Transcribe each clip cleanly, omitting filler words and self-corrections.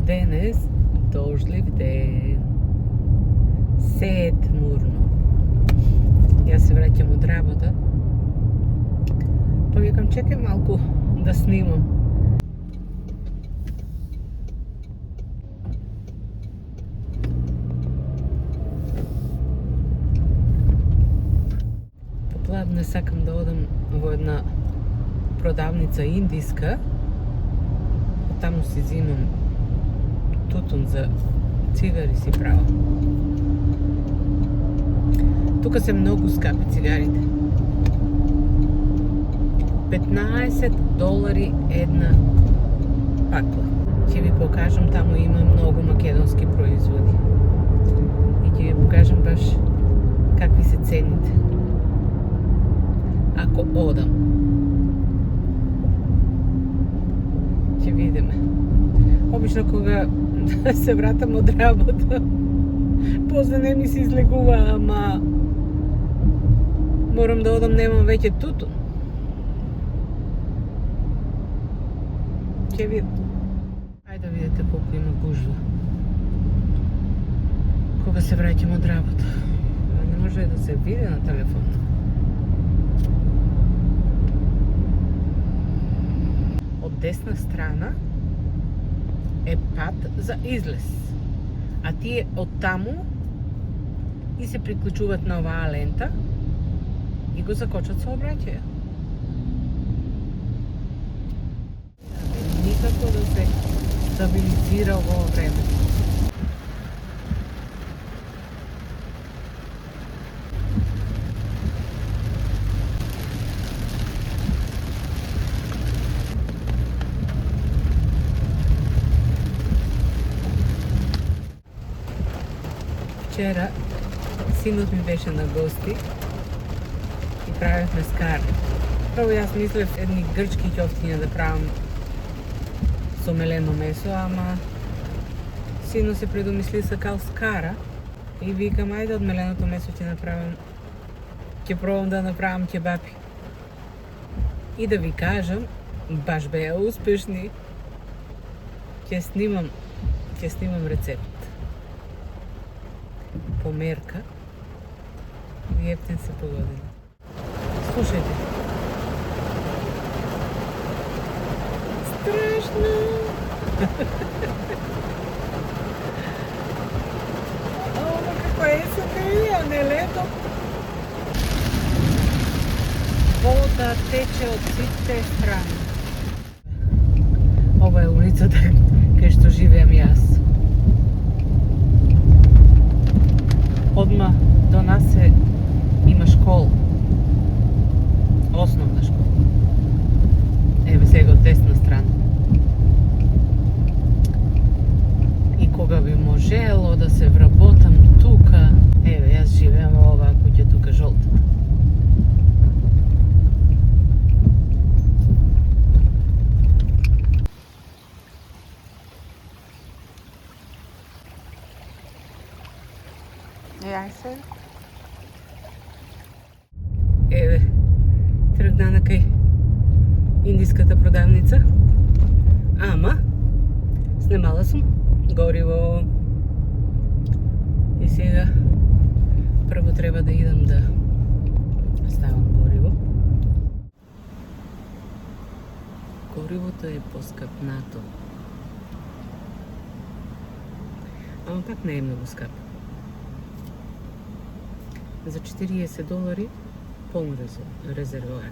денес дождлив ден. Се е тмурно. Јас се враќам од работа. Па викам чекај малку да снимам. Попладне сакам да одам во една продавница индиска. Таму си зимам тутун за цигари си право. Тука се многу скапи цигарите. $15 една пакла. Ќе ви покажам, таму има многу македонски производи. И ќе ви покажам баш какви се цените. Ако одам. Ќе видиме. Обично кога се вратам од работа, после не ми се излегува, ама морам да одам, немам веќе тутун. Ќе видам. Ајде да видите колку има гужва. Кога се враќам од работа. Не може да се види на телефон. Од десна страна е пат за излез. А тие од таму и се приклучуваат на оваа лента и го закочат сообраќаја. Никако да се стабилизира во време. Вчера синот ми беше на гости и правевме скар. Прво јас мислев едни грчки ќофтиња да правам со мелено месо, ама синот се предумисли сакал скара и викам ајде од меленото месо ќе пробам да направам кебапи. И да ви кажам, баш беа успешни. Ќе снимам рецепт. По мерка и ефтин се погодили. Слушајте. Страшно! Ова како е сакрија, не лето. Вода тече од сите страни. Ова е улицата кај што живеам јас. Одма до нас има школа. Основна школа. Еве сега од десна страна. И кога би можело да се вработам тука, еве јас живеам во оваа куќа тука жолта. Еве, тргна на кај индиската продавница. Ама, снемала сум гориво. И сега прво треба да идам да ставам гориво. Горивото е поскапнато. Ама пак не е многу скапо. За $40 полн резервоар.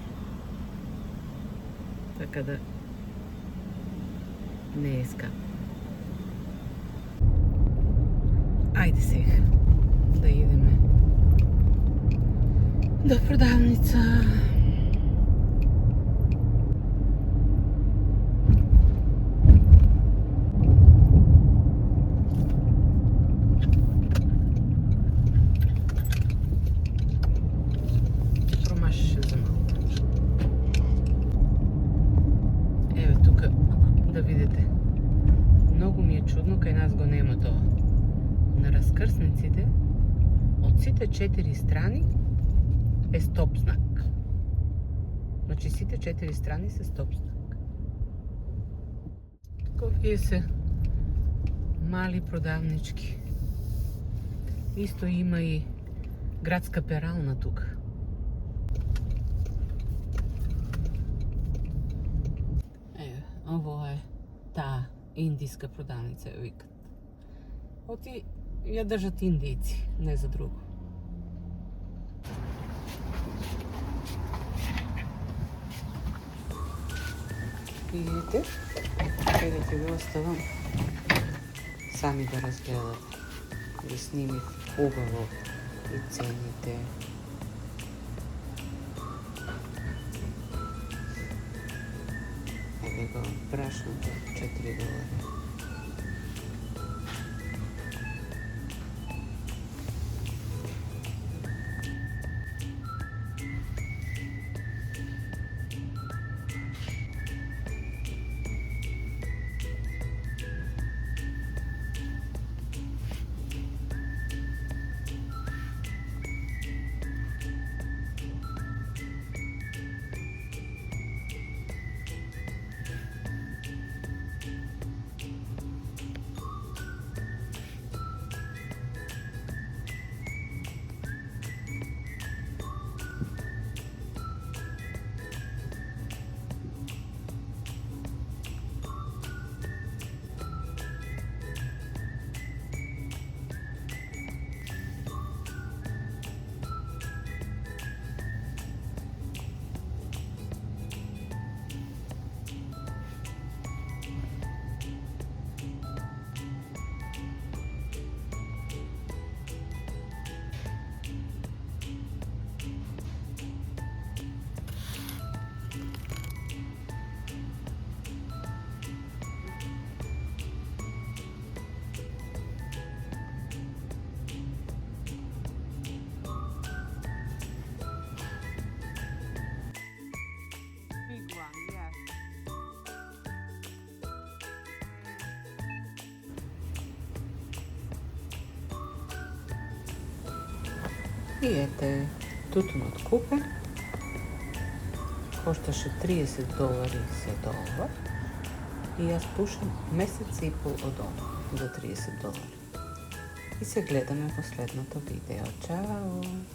Така да не е скап. Ајде сега да идеме до продавница. Да видите, многу ми е чудно, кај нас го нема тоа. На раскрсниците, од сите 4 страни е стоп знак. Значи сите 4 страни се стоп знак. Како вие се мали продавнички. Исто има и градска перална тука. Ово е таа индиска продавница, ја викат. Оти ја држат индијци, не за друго. Видите, сега ќе ви оставам сами да разгледате. Ви снимив убаво и цените. Еве го брашното, $4. И ете, тутунот купен, кошташе $30 сет ова и јас пушам месец и пол од ова за $30. И се гледаме во следното видео. Чао!